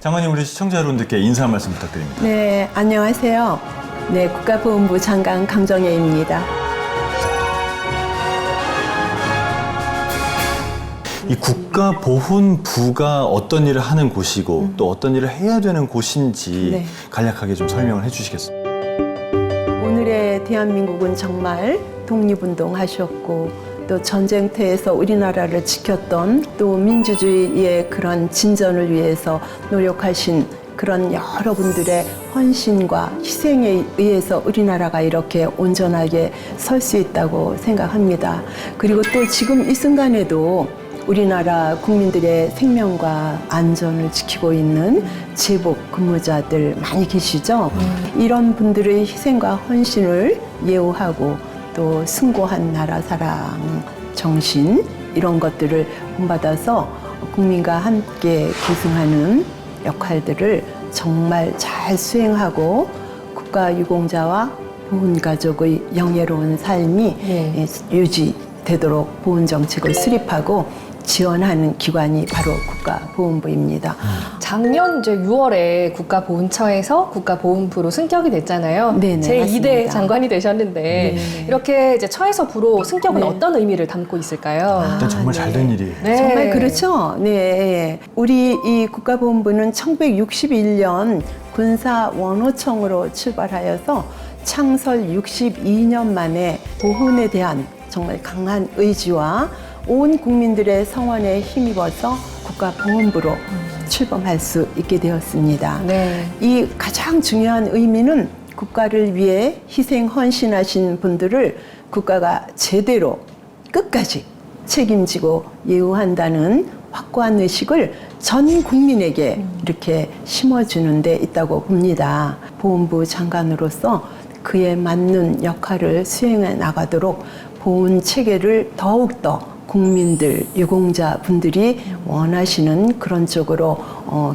장관님, 우리 시청자 여러분들께 인사 한 말씀 부탁드립니다. 네, 안녕하세요. 네, 국가보훈부 장관 강정혜입니다. 이 국가보훈부가 어떤 일을 하는 곳이고 또 어떤 일을 해야 되는 곳인지 네. 간략하게 좀 설명을 해주시겠습니까? 오늘의 대한민국은 정말 독립운동 하셨고 또 전쟁터에서 우리나라를 지켰던 또 민주주의의 그런 진전을 위해서 노력하신 그런 여러분들의 헌신과 희생에 의해서 우리나라가 이렇게 온전하게 설 수 있다고 생각합니다. 그리고 또 지금 이 순간에도 우리나라 국민들의 생명과 안전을 지키고 있는 제복 근무자들 많이 계시죠? 이런 분들의 희생과 헌신을 예우하고 또 숭고한 나라 사랑 정신 이런 것들을 본받아서 국민과 함께 계승하는 역할들을 정말 잘 수행하고 국가유공자와 보훈가족의 영예로운 삶이 유지되도록 보훈정책을 수립하고 지원하는 기관이 바로 국가보훈부입니다. 작년 이제 6월에 국가보훈처에서 국가보훈부로 승격이 됐잖아요. 네네, 제2대 맞습니다. 장관이 되셨는데 네네. 이렇게 이제 처에서 부로 승격은 네. 어떤 의미를 담고 있을까요? 일단 정말 잘 된 일이에요. 네. 정말 그렇죠. 네. 우리 이 국가보훈부는 1961년 군사원호청으로 출발하여서 창설 62년 만에 보훈에 대한 정말 강한 의지와 온 국민들의 성원에 힘입어서 국가보훈부로 출범할 수 있게 되었습니다. 네. 이 가장 중요한 의미는 국가를 위해 희생 헌신하신 분들을 국가가 제대로 끝까지 책임지고 예우한다는 확고한 의식을 전 국민에게 이렇게 심어주는 데 있다고 봅니다. 보훈부 장관으로서 그에 맞는 역할을 수행해 나가도록 보훈 체계를 더욱더 국민들, 유공자 분들이 원하시는 그런 쪽으로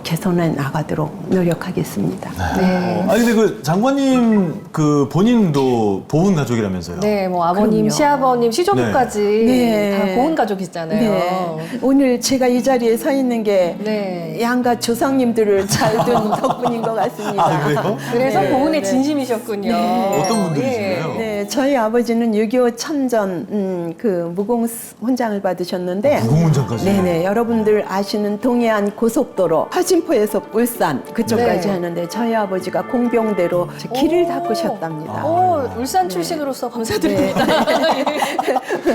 개선해 나가도록 노력하겠습니다. 네. 아니 근데 그 장관님 그 본인도 보훈 가족이라면서요? 네, 뭐 아버님, 그럼요. 시아버님, 시조부까지 네. 다 보훈가족이잖아요. 네. 오늘 제가 이 자리에 서 있는 게 네. 양가 조상님들을 잘 둔 덕분인 것 같습니다. 아, 그래요? 그래서 네, 보훈의 네. 진심이셨군요. 네. 어떤 분들이신가요? 네, 저희 아버지는 6.25 참전 그 무공 훈장을 받으셨는데 무공훈장까지? 네네, 여러분들 아시는 동해안 고속도로 화진포에서 울산 그쪽까지 네. 하는데 저희 아버지가 공병대로 길을 닦으셨답니다. 오, 울산 출신으로서 감사드립니다.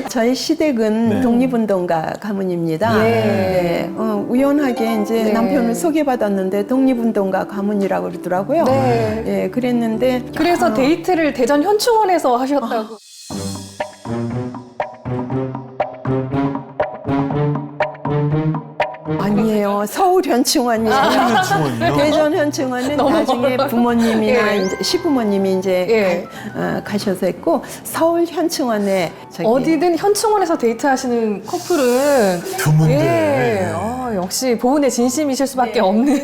저희 시댁은 네. 독립운동가 가문입니다. 예. 네, 우연하게 이제 네. 남편을 소개받았는데 독립운동가 가문이라고 그러더라고요. 네. 예, 그랬는데 그래서 데이트를 대전 현충원에서 하셨다고. 아니에요. 서울 현충원이에요. 현충원이요? 대전 현충원은 너무 나중에 멀어요. 부모님이나 예. 이제 시부모님이 이제 예. 가셔서 했고 서울 현충원에 저기 어디든 현충원에서 데이트하시는 커플은 드문데. 예. 역시 보훈의 진심이실 수밖에 없는.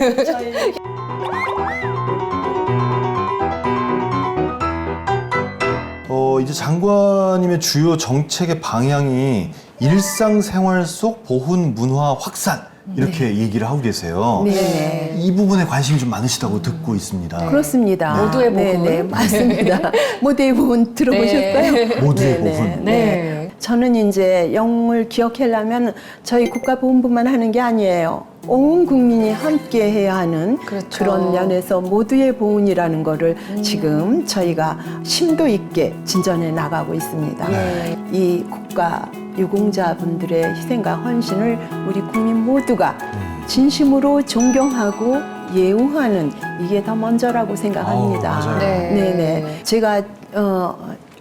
이제 장관님의 주요 정책의 방향이 일상생활 속 보훈 문화 확산 이렇게 얘기를 하고 계세요. 네. 이 부분에 관심이 좀 많으시다고 듣고 있습니다. 그렇습니다. 모두의 보훈. 네, 맞습니다. 모두의 보훈 들어보셨어요? 네. 모두의 네, 보훈. 네. 저는 이제 영웅을 기억하려면 저희 국가보훈부만 하는 게 아니에요. 온 국민이 함께 해야 하는 그렇죠. 런 면에서 모두의 보훈이라는 거를 지금 저희가 심도 있게 진전해 나가고 있습니다. 네. 이 국가 유공자분들의 희생과 헌신을 우리 국민 모두가 진심으로 존경하고 예우하는 이게 더 먼저라고 생각합니다. 아우, 맞아요. 네. 네네. 제가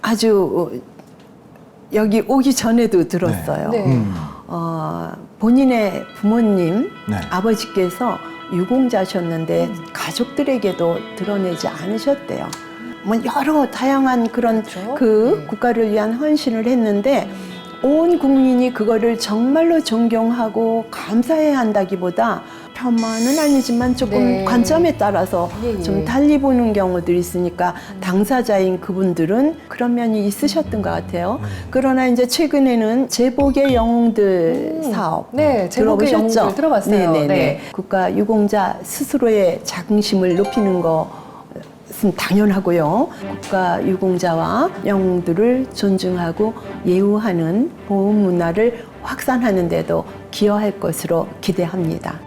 아주 여기 오기 전에도 들었어요. 네. 본인의 부모님, 네. 아버지께서 유공자셨는데 가족들에게도 드러내지 않으셨대요. 뭐 여러 다양한 그런 그렇죠. 그 네. 국가를 위한 헌신을 했는데 온 국민이 그거를 정말로 존경하고 감사해야 한다기보다 폄하는 아니지만 조금 네. 관점에 따라서 예, 예. 좀 달리 보는 경우들이 있으니까 당사자인 그분들은 그런 면이 있으셨던 것 같아요. 그러나 이제 최근에는 제복의 영웅들 사업 네, 제복의 들어보셨죠? 영웅들 들어봤어요. 네네네. 네. 국가 유공자 스스로의 자긍심을 높이는 것은 당연하고요. 국가 유공자와 영웅들을 존중하고 예우하는 보훈 문화를 확산하는 데도 기여할 것으로 기대합니다.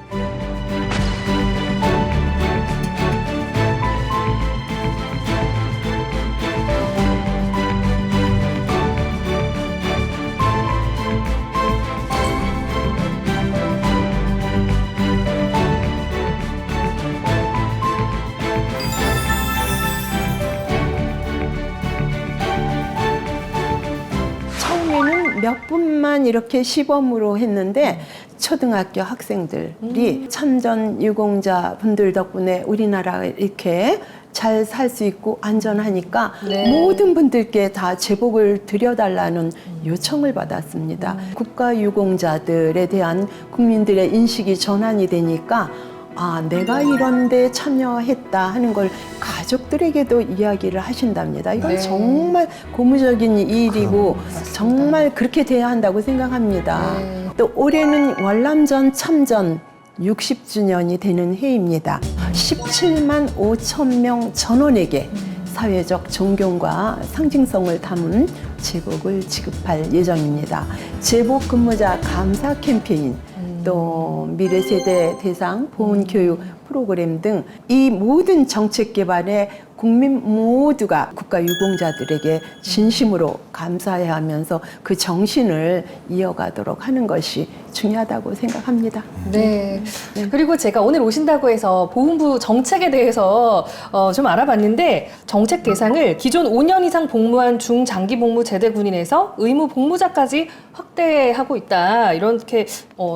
처음에는 몇 분만 이렇게 시범으로 했는데 초등학교 학생들이 참전 유공자 분들 덕분에 우리나라가 이렇게 잘 살 수 있고 안전하니까 네. 모든 분들께 다 제복을 드려달라는 요청을 받았습니다. 국가 유공자들에 대한 국민들의 인식이 전환이 되니까 아, 내가 이런 데 참여했다 하는 걸 가족들에게도 이야기를 하신답니다. 이건 네. 정말 고무적인 일이고 정말 그렇게 돼야 한다고 생각합니다. 네. 또 올해는 월남전 참전 60주년이 되는 해입니다. 17만 5천 명 전원에게 사회적 존경과 상징성을 담은 제복을 지급할 예정입니다. 제복 근무자 감사 캠페인, 또 미래세대 대상 보훈교육 프로그램 등 이 모든 정책 개발에 국민 모두가 국가 유공자들에게 진심으로 감사해야 하면서 그 정신을 이어가도록 하는 것이 중요하다고 생각합니다. 네. 그리고 제가 오늘 오신다고 해서 보훈부 정책에 대해서 좀 알아봤는데 정책 대상을 기존 5년 이상 복무한 중장기 복무 제대 군인에서 의무 복무자까지 확대하고 있다. 이렇게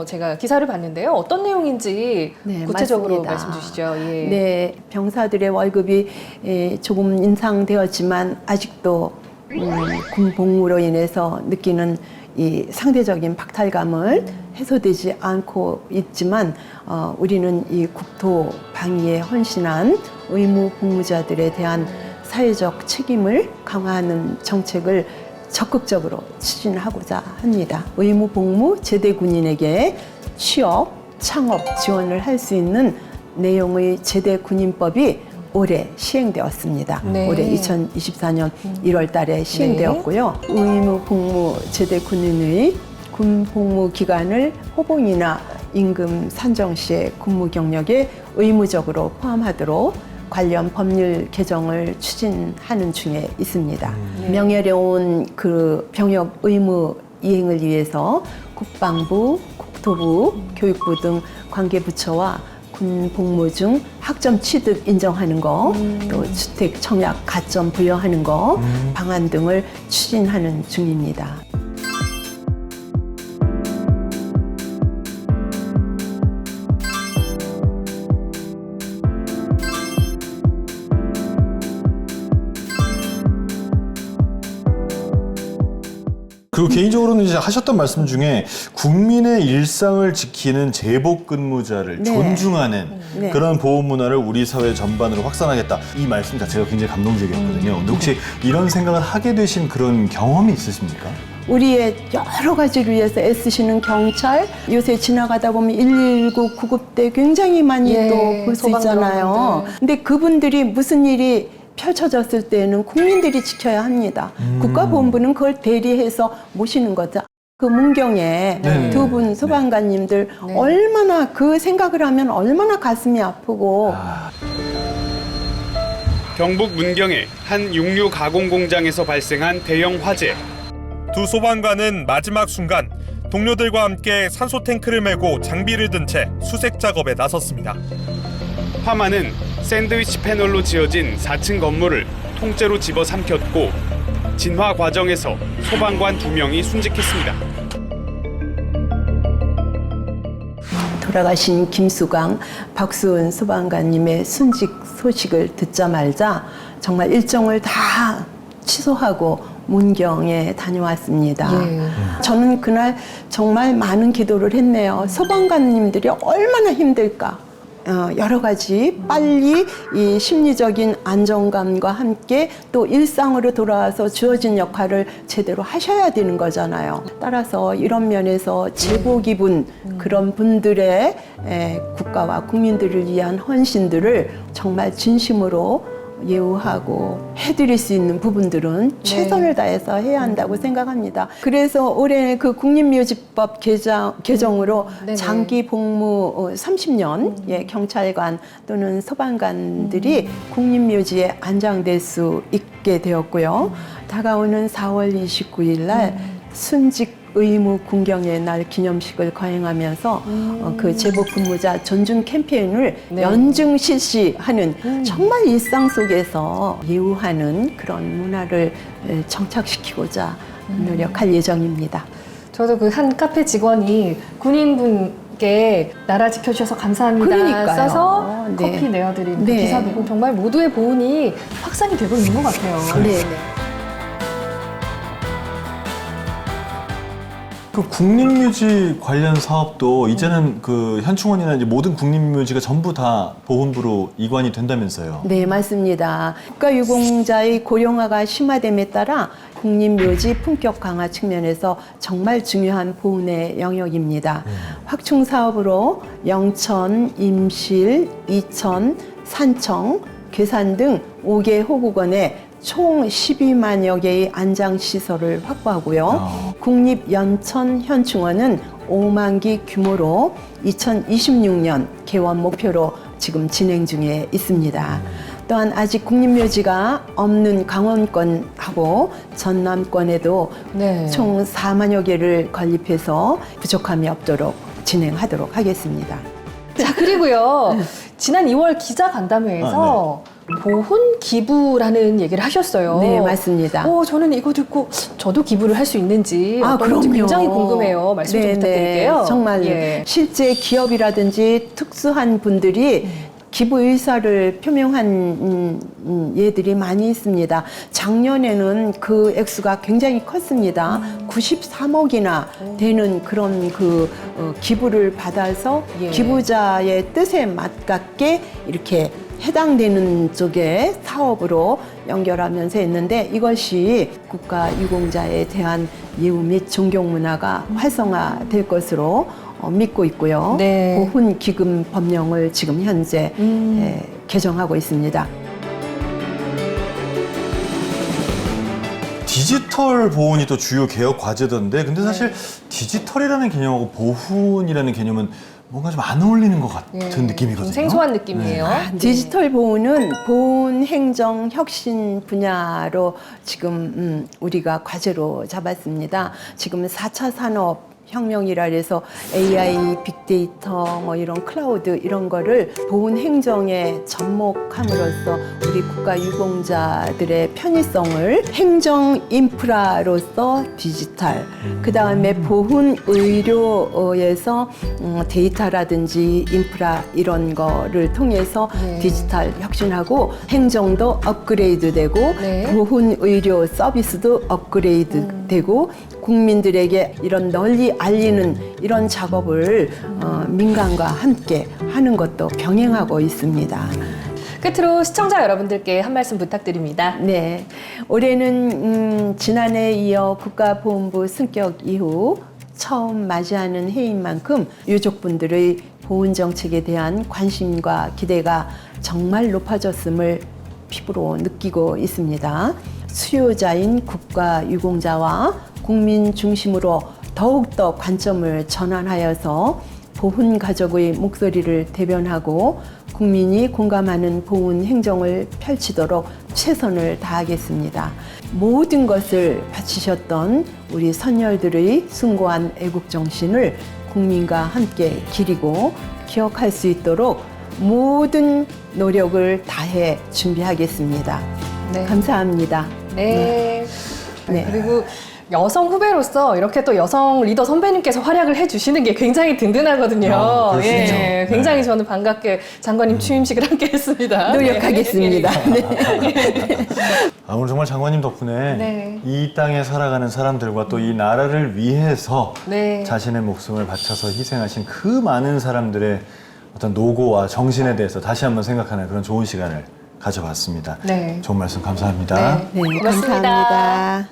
제가 기사를 봤는데요. 어떤 내용인지 네, 구체적으로 맞습니다. 말씀 주시죠. 예. 네, 병사들의 월급이 조금 인상되었지만 아직도 군 복무로 인해서 느끼는 이 상대적인 박탈감을 해소되지 않고 있지만 우리는 이 국토 방위에 헌신한 의무 복무자들에 대한 사회적 책임을 강화하는 정책을 적극적으로 추진하고자 합니다. 의무 복무 제대 군인에게 취업, 창업 지원을 할 수 있는 내용의 제대 군인법이 올해 시행되었습니다. 네. 올해 2024년 1월 달에 시행되었고요. 의무 복무 제대 군인의 군 복무 기간을 호봉이나 임금 산정 시의 근무 경력에 의무적으로 포함하도록 관련 법률 개정을 추진하는 중에 있습니다. 명예로운 그 병역 의무 이행을 위해서 국방부, 국토부, 교육부 등 관계부처와 군 복무 중 학점 취득 인정하는 거, 또 주택 청약 가점 부여하는 거, 방안 등을 추진하는 중입니다. 그리고 개인적으로는 이제 하셨던 말씀 중에 국민의 일상을 지키는 제복 근무자를 네. 존중하는 네. 그런 보험 문화를 우리 사회 전반으로 확산하겠다. 이 말씀 자체가 굉장히 감동적이었거든요. 근데 혹시 이런 생각을 하게 되신 그런 경험이 있으십니까? 우리의 여러 가지를 위해서 애쓰시는 경찰, 요새 지나가다 보면 119 구급대 굉장히 많이 예, 또 볼 수 있잖아요. 소방대원분들. 근데 그분들이 무슨 일이 펼쳐졌을 때는 국민들이 지켜야 합니다. 국가보훈부는 그걸 대리해서 모시는 거죠. 그 문경에 네. 두 분 소방관님들 네. 얼마나 그 생각을 하면 얼마나 가슴이 아프고 경북 문경의 한 육류 가공 공장에서 발생한 대형 화재. 두 소방관은 마지막 순간 동료들과 함께 산소 탱크를 메고 장비를 든 채 수색 작업에 나섰습니다. 화마는 샌드위치 패널로 지어진 4층 건물을 통째로 집어삼켰고 진화 과정에서 소방관 2명이 순직했습니다. 돌아가신 김수광, 박수은 소방관님의 순직 소식을 듣자마자 정말 일정을 다 취소하고 문경에 다녀왔습니다. 예. 저는 그날 정말 많은 기도를 했네요. 소방관님들이 얼마나 힘들까. 여러 가지 빨리 이 심리적인 안정감과 함께 또 일상으로 돌아와서 주어진 역할을 제대로 하셔야 되는 거잖아요. 따라서 이런 면에서 제보 기분 그런 분들의 국가와 국민들을 위한 헌신들을 정말 진심으로 예우하고 해드릴 수 있는 부분들은 최선을 다해서 해야 한다고 생각합니다. 그래서 올해 그 국립묘지법 개정으로 네네. 장기 복무 30년 경찰관 또는 소방관들이 국립묘지에 안장될 수 있게 되었고요. 다가오는 4월 29일 날 순직 의무 군경의 날 기념식을 거행하면서 그 제복 근무자 존중 캠페인을 네. 연중 실시하는 정말 일상 속에서 예우하는 그런 문화를 정착시키고자 노력할 예정입니다. 저도 그 한 카페 직원이 군인분께 나라 지켜주셔서 감사합니다 그러니까요. 써서 네. 커피 내어드린 그 네. 기사 보고 정말 모두의 보훈이 확산이 되고 있는 것 같아요. 네. 그 국립묘지 관련 사업도 이제는 그 현충원이나 이제 모든 국립묘지가 전부 다 보훈부로 이관이 된다면서요. 네, 맞습니다. 국가유공자의 고령화가 심화됨에 따라 국립묘지 품격 강화 측면에서 정말 중요한 보훈의 영역입니다. 확충 사업으로 영천, 임실, 이천, 산청, 괴산 등 5개 호국원에 총 12만여 개의 안장시설을 확보하고요. 국립연천현충원은 5만 기 규모로 2026년 개원 목표로 지금 진행 중에 있습니다. 또한 아직 국립묘지가 없는 강원권하고 전남권에도 네. 총 4만여 개를 건립해서 부족함이 없도록 진행하도록 하겠습니다. 자, 그리고요. 지난 2월 기자간담회에서 보훈 기부라는 얘기를 하셨어요. 네, 맞습니다. 저는 이거 듣고 저도 기부를 할 수 있는지 아, 어떤지 그럼요. 굉장히 궁금해요. 말씀 좀 네, 부탁드릴게요. 네. 정말 예. 실제 기업이라든지 특수한 분들이 기부 의사를 표명한 예들이 많이 있습니다. 작년에는 그 액수가 굉장히 컸습니다. 93억이나 되는 그런 기부를 받아서 예. 기부자의 뜻에 맞게 이렇게 해당되는 쪽의 사업으로 연결하면서 했는데 이것이 국가유공자에 대한 예우 및 존경 문화가 활성화될 것으로 믿고 있고요. 네. 보훈 기금 법령을 지금 현재 개정하고 있습니다. 디지털 보훈이 또 주요 개혁 과제던데, 근데 사실 디지털이라는 개념하고 보훈이라는 개념은 뭔가 좀 안 어울리는 것 같은 느낌이거든요. 좀 생소한 느낌이에요. 네. 디지털 보훈은 보훈 행정 혁신 분야로 지금 우리가 과제로 잡았습니다. 지금 4차 산업 혁명이라 해서 AI, 빅데이터, 뭐 이런 클라우드 이런 거를 보훈 행정에 접목함으로써 우리 국가 유공자들의 편의성을 행정 인프라로서 디지털, 그 다음에 보훈 의료에서 데이터라든지 인프라 이런 거를 통해서 네. 디지털 혁신하고 행정도 업그레이드 되고 네. 보훈 의료 서비스도 업그레이드 되고 국민들에게 이런 널리 알리는 이런 작업을 민간과 함께 하는 것도 병행하고 있습니다. 끝으로 시청자 여러분들께 한 말씀 부탁드립니다. 네, 올해는 지난해에 이어 국가보훈부 승격 이후 처음 맞이하는 해인 만큼 유족분들의 보훈 정책에 대한 관심과 기대가 정말 높아졌음을 피부로 느끼고 있습니다. 수요자인 국가유공자와 국민 중심으로 더욱더 관점을 전환하여서 보훈 가족의 목소리를 대변하고 국민이 공감하는 보훈 행정을 펼치도록 최선을 다하겠습니다. 모든 것을 바치셨던 우리 선열들의 숭고한 애국정신을 국민과 함께 기리고 기억할 수 있도록 모든 노력을 다해 준비하겠습니다. 네. 감사합니다. 네. 네. 그리고 여성 후배로서 이렇게 또 여성 리더 선배님께서 활약을 해주시는 게 굉장히 든든하거든요. 그럴 수 있죠. 네, 굉장히 저는 반갑게 장관님 취임식을 함께했습니다. 노력하겠습니다. 네. 오늘 정말 장관님 덕분에 네. 이 땅에 살아가는 사람들과 또 이 나라를 위해서 네. 자신의 목숨을 바쳐서 희생하신 그 많은 사람들의 어떤 노고와 정신에 대해서 다시 한번 생각하는 그런 좋은 시간을 가져봤습니다. 네. 좋은 말씀 감사합니다. 네. 네, 고맙습니다. 감사합니다.